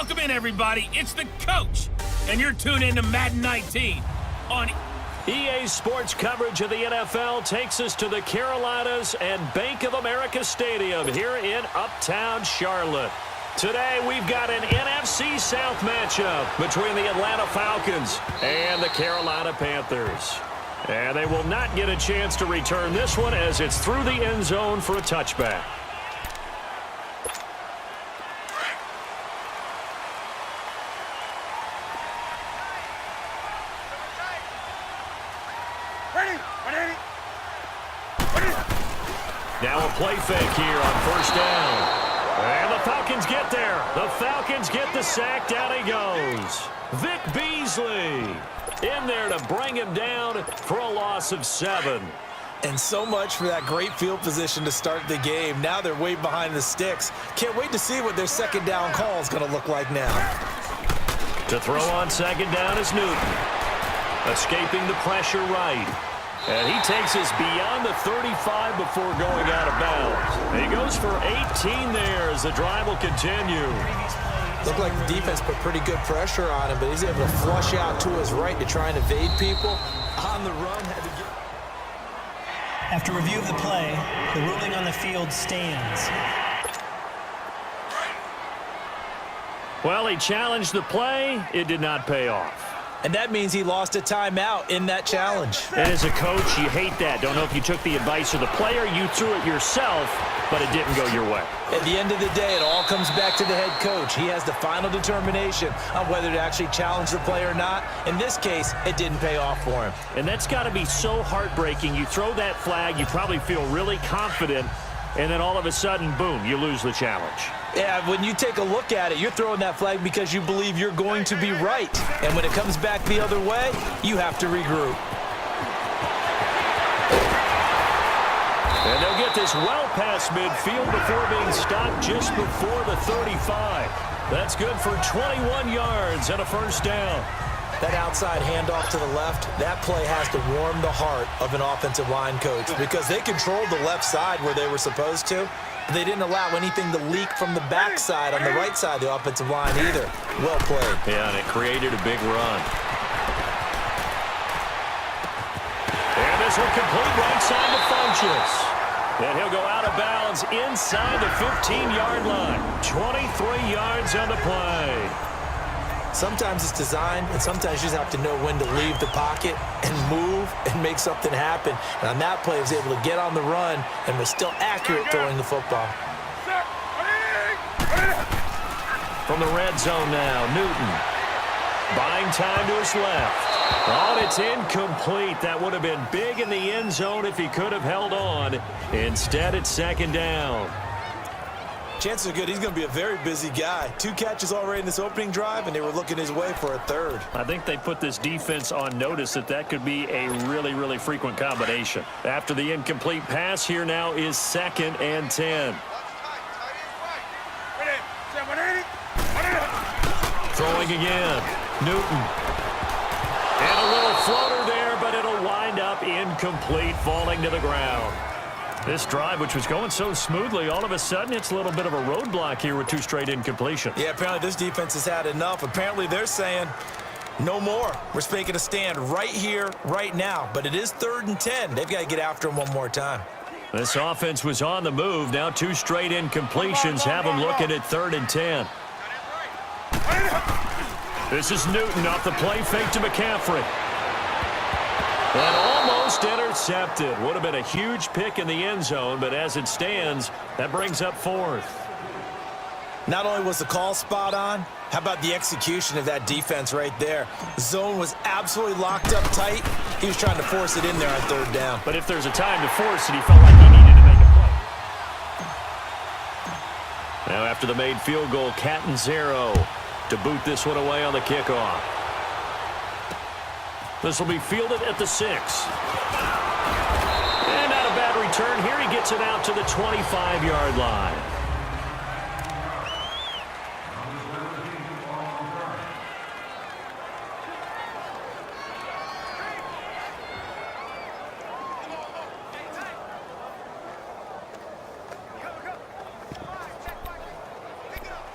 Welcome in, everybody. It's the coach, and you're tuned in to Madden 19 on EA Sports coverage of the NFL takes us to the Carolinas and Bank of America Stadium here in Uptown Charlotte. Today, we've got an NFC South matchup between the Atlanta Falcons and the Carolina Panthers. And they will not get a chance to return this one as it's through the end zone for a touchback. Now a play fake here on first down. And the Falcons get there. The Falcons get the sack. Down he goes. Vic Beasley in there to bring him down for a loss of 7. And so much for that great field position to start the game. Now they're way behind the sticks. Can't wait to see what their second down call is going to look like now. To throw on second down is Newton. Escaping the pressure right. And he takes us beyond the 35 before going out of bounds. He goes for 18 there as the drive will continue. Looked like the defense put pretty good pressure on him, but he's able to flush out to his right to try and evade people. On the run, had to get... After review of the play, the ruling on the field stands. Well, he challenged the play. It did not pay off. And that means he lost a timeout in that challenge. And as a coach, you hate that. Don't know if you took the advice of the player, you threw it yourself, but it didn't go your way. At the end of the day, it all comes back to the head coach. He has the final determination on whether to actually challenge the play or not. In this case, it didn't pay off for him. And that's got to be so heartbreaking. You throw that flag, you probably feel really confident, and then all of a sudden, boom, you lose the challenge. Yeah, when you take a look at it, you're throwing that flag because you believe you're going to be right. And when it comes back the other way, you have to regroup. And they'll get this well past midfield before being stopped just before the 35. That's good for 21 yards and a first down. That outside handoff to the left, that play has to warm the heart of an offensive line coach because they controlled the left side where they were supposed to. But they didn't allow anything to leak from the backside on the right side of the offensive line either. Well played. Yeah, and it created a big run. And this one complete right side to Funchess. And he'll go out of bounds inside the 15-yard line. 23 yards on the play. Sometimes it's designed, and sometimes you just have to know when to leave the pocket and move and make something happen. And on that play, he was able to get on the run and was still accurate throwing the football. From the red zone now, Newton. Buying time to his left. Oh, and it's incomplete. That would have been big in the end zone if he could have held on. Instead, it's second down. Chances are good he's going to be a very busy guy. 2 catches already in this opening drive, and they were looking his way for a third. I think they put this defense on notice that could be a really, really frequent combination. After the incomplete pass, here now is 2nd and 10. Throwing again. Newton. And a little floater there, but it'll wind up incomplete, falling to the ground. This drive, which was going so smoothly, all of a sudden it's a little bit of a roadblock here with 2 straight incompletions. Yeah, apparently this defense has had enough. Apparently they're saying, no more. We're making a stand right here, right now. But it is 3rd and 10. They've got to get after him one more time. This offense was on the move. Now 2 straight incompletions have them looking at 3rd and 10. This is Newton off the play fake to McCaffrey. And almost intercepted. Would have been a huge pick in the end zone, but as it stands, that brings up 4th. Not only was the call spot on, how about the execution of that defense right there? The zone was absolutely locked up tight. He was trying to force it in there on 3rd down. But if there's a time to force it, he felt like he needed to make a play. Now after the made field goal, Catanzaro to boot this one away on the kickoff. This will be fielded at the 6. And not a bad return here. He gets it out to the 25-yard line.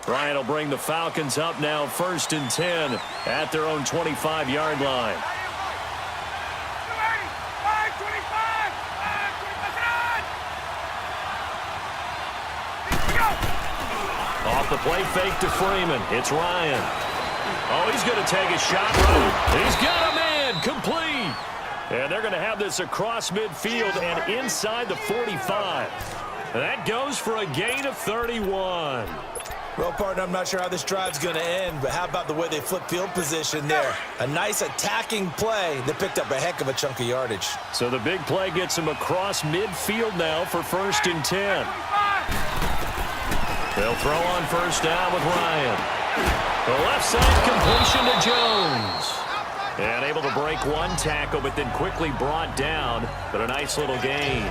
Ryan will bring the Falcons up now 1st and 10 at their own 25-yard line. Off the play fake to Freeman. It's Ryan. Oh, he's going to take a shot right. He's got a man complete. And they're going to have this across midfield and inside the 45. And that goes for a gain of 31. Well, partner, I'm not sure how this drive's going to end, but how about the way they flip field position there? A nice attacking play that picked up a heck of a chunk of yardage. So the big play gets him across midfield now for 1st and 10. They'll throw on 1st down with Ryan. The left side completion to Jones. And able to break one tackle, but then quickly brought down. But a nice little gain.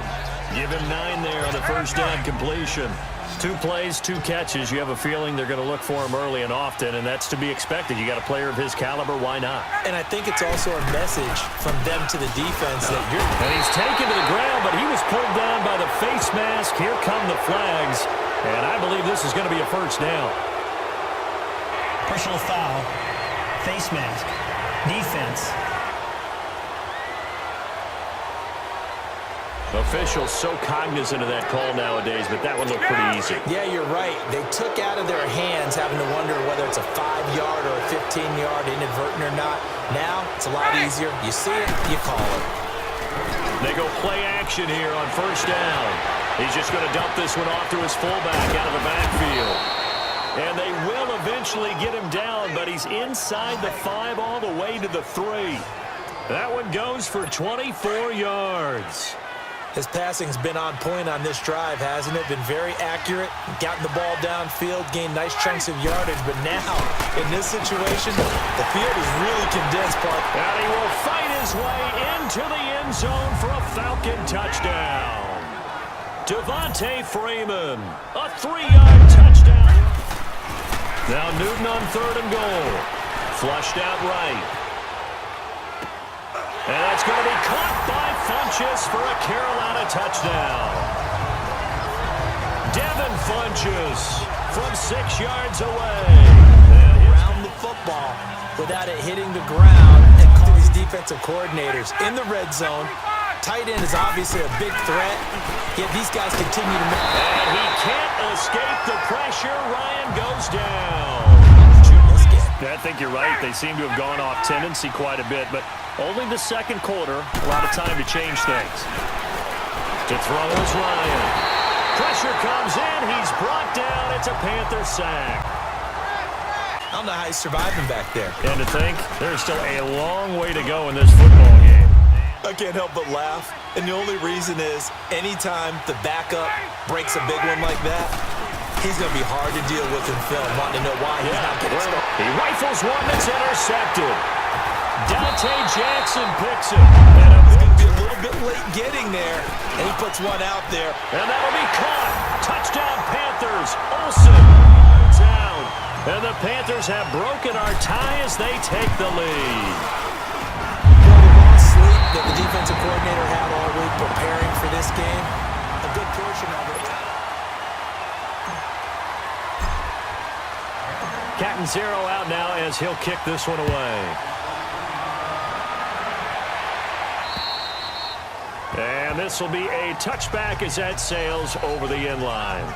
Give him 9 there on the 1st down completion. 2 plays, 2 catches. You have a feeling they're going to look for him early and often, and that's to be expected. You got a player of his caliber, why not? And I think it's also a message from them to the defense that you're... And he's taken to the ground, but he was pulled down by the face mask. Here come the flags, and I believe this is going to be a 1st down. Personal foul. Face mask. Defense. Officials so cognizant of that call nowadays, but that one looked pretty easy. Yeah, you're right. They took out of their hands having to wonder whether it's a 5-yard or a 15-yard inadvertent or not. Now, it's a lot easier. You see it, you call it. They go play action here on 1st down. He's just going to dump this one off to his fullback out of the backfield. And they will eventually get him down, but he's inside the 5 all the way to the 3. That one goes for 24 yards. His passing's been on point on this drive, hasn't it? Been very accurate, gotten the ball downfield, gained nice chunks of yardage. But now, in this situation, the field is really condensed, Park. And he will fight his way into the end zone for a Falcon touchdown. Devontae Freeman, a 3-yard touchdown. Now Newton on 3rd and goal. Flushed out right. And that's going to be caught by Funchess for a Carolina touchdown. Devin Funchess from 6 yards away. Around the football without it hitting the ground. And to these defensive coordinators in the red zone, tight end is obviously a big threat, yet these guys continue to make. And he can't escape the pressure. Ryan goes down. I think you're right. They seem to have gone off tendency quite a bit, but only the 2nd quarter, a lot of time to change things. To throw is Ryan. Pressure comes in. He's brought down. It's a Panther sack. I don't know how he's surviving back there. And to think, there's still a long way to go in this football game. I can't help but laugh, and the only reason is anytime the backup breaks a big one like that, he's going to be hard to deal with in film, wanting to know why he's not getting started. He rifles one that's intercepted. Dante Jackson picks it. And he's going to be a little bit late getting there, and he puts one out there. And that'll be caught. Touchdown Panthers. Olsen down. And the Panthers have broken our tie as they take the lead. Well, the lost sleep that the defensive coordinator had all week preparing for this game, a good portion of it. Captain Zero out now as he'll kick this one away. And this will be a touchback as that sails over the end line.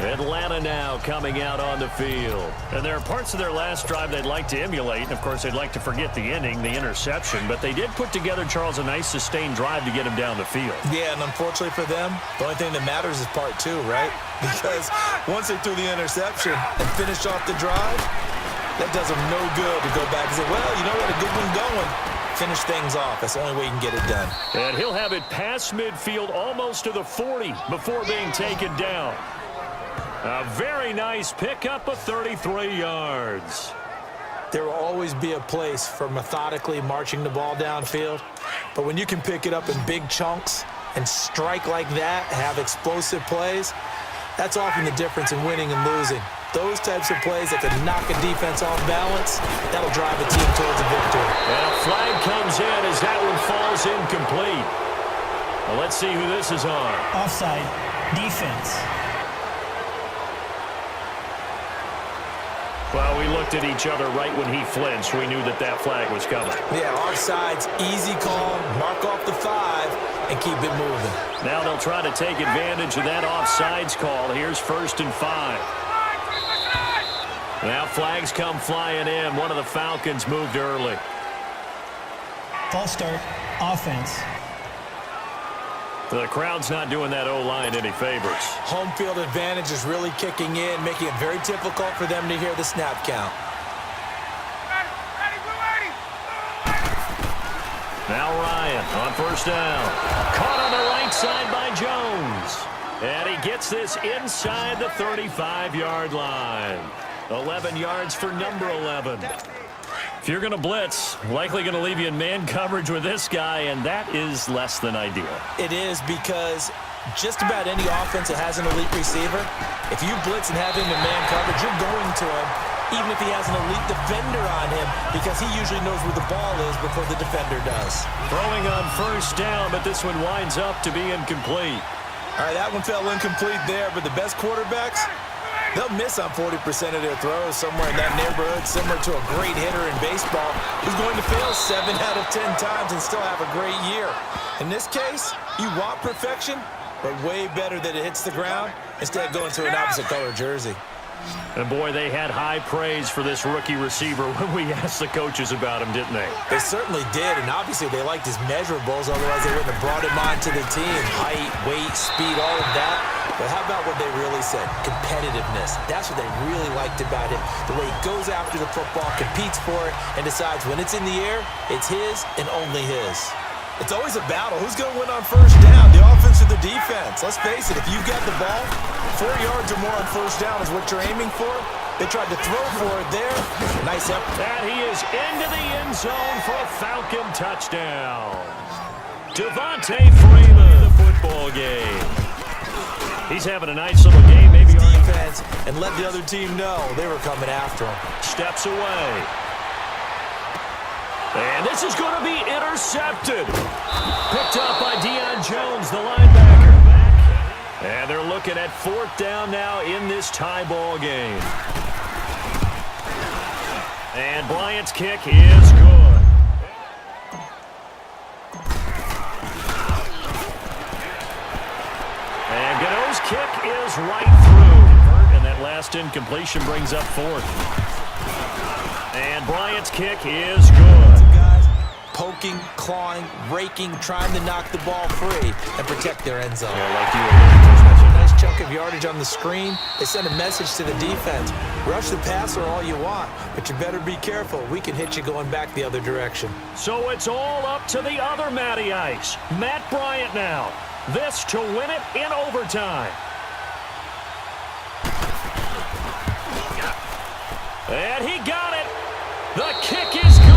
Atlanta now coming out on the field. And there are parts of their last drive they'd like to emulate. And, of course, they'd like to forget the ending, the interception. But they did put together, Charles, a nice sustained drive to get him down the field. Yeah, and unfortunately for them, the only thing that matters is part 2, right? Because once they threw the interception and finished off the drive, that does them no good to go back and say, well, you know what, a good one going. Finish things off. That's the only way you can get it done. And he'll have it past midfield almost to the 40 before being taken down. A very nice pickup of 33 yards. There will always be a place for methodically marching the ball downfield. But when you can pick it up in big chunks and strike like that, have explosive plays, that's often the difference in winning and losing. Those types of plays that can knock a defense off balance, that'll drive a team towards a victory. And a flag comes in as that one falls incomplete. Well, let's see who this is on. Offside. Defense. Well, we looked at each other right when he flinched. We knew that that flag was coming. Yeah, offsides, easy call, mark off the 5, and keep it moving. Now they'll try to take advantage of that offsides call. Here's 1st and 5. Now flags come flying in. One of the Falcons moved early. False start, offense. The crowd's not doing that O-line any favors. Home field advantage is really kicking in, making it very difficult for them to hear the snap count. Now Ryan on 1st down. Caught on the right side by Jones. And he gets this inside the 35-yard line. 11 yards for number 11. If you're going to blitz, likely going to leave you in man coverage with this guy, and that is less than ideal. It is, because just about any offense that has an elite receiver, if you blitz and have him in man coverage, you're going to him, even if he has an elite defender on him, because he usually knows where the ball is before the defender does. Throwing on 1st down, but this one winds up to be incomplete. All right, that one fell incomplete there, but the best quarterbacks, they'll miss on 40% of their throws somewhere in that neighborhood, similar to a great hitter in baseball who's going to fail 7 out of 10 times and still have a great year. In this case, you want perfection, but way better that it hits the ground instead of going to an opposite color jersey. And boy, they had high praise for this rookie receiver when we asked the coaches about him, didn't they? They certainly did, and obviously they liked his measurables, otherwise they wouldn't have brought him onto the team. Height, weight, speed, all of that. But how about what they really said? Competitiveness. That's what they really liked about him. The way he goes after the football, competes for it, and decides when it's in the air, it's his and only his. It's always a battle. Who's going to win on 1st down, the offense or the defense? Let's face it, if you've got the ball, 4 yards or more on 1st down is what you're aiming for. They tried to throw for it there. Nice effort. And he is into the end zone for a Falcon touchdown. Devontae Freeman in the football game. He's having a nice little game. Maybe defense, and let the other team know they were coming after him. Steps away. And this is going to be intercepted. Picked up by Deion Jones, the linebacker. And they're looking at 4th down now in this tie ball game. And Bryant's kick is good. And Gano's kick is right through. And that last incompletion brings up 4th. And Bryant's kick is good. Poking, clawing, raking, trying to knock the ball free and protect their end zone. Yeah, like you alluded a nice chunk of yardage on the screen. They send a message to the defense. Rush the passer all you want, but you better be careful. We can hit you going back the other direction. So it's all up to the other Matty Ice, Matt Bryant now. This to win it in overtime. And he got it. The kick is good.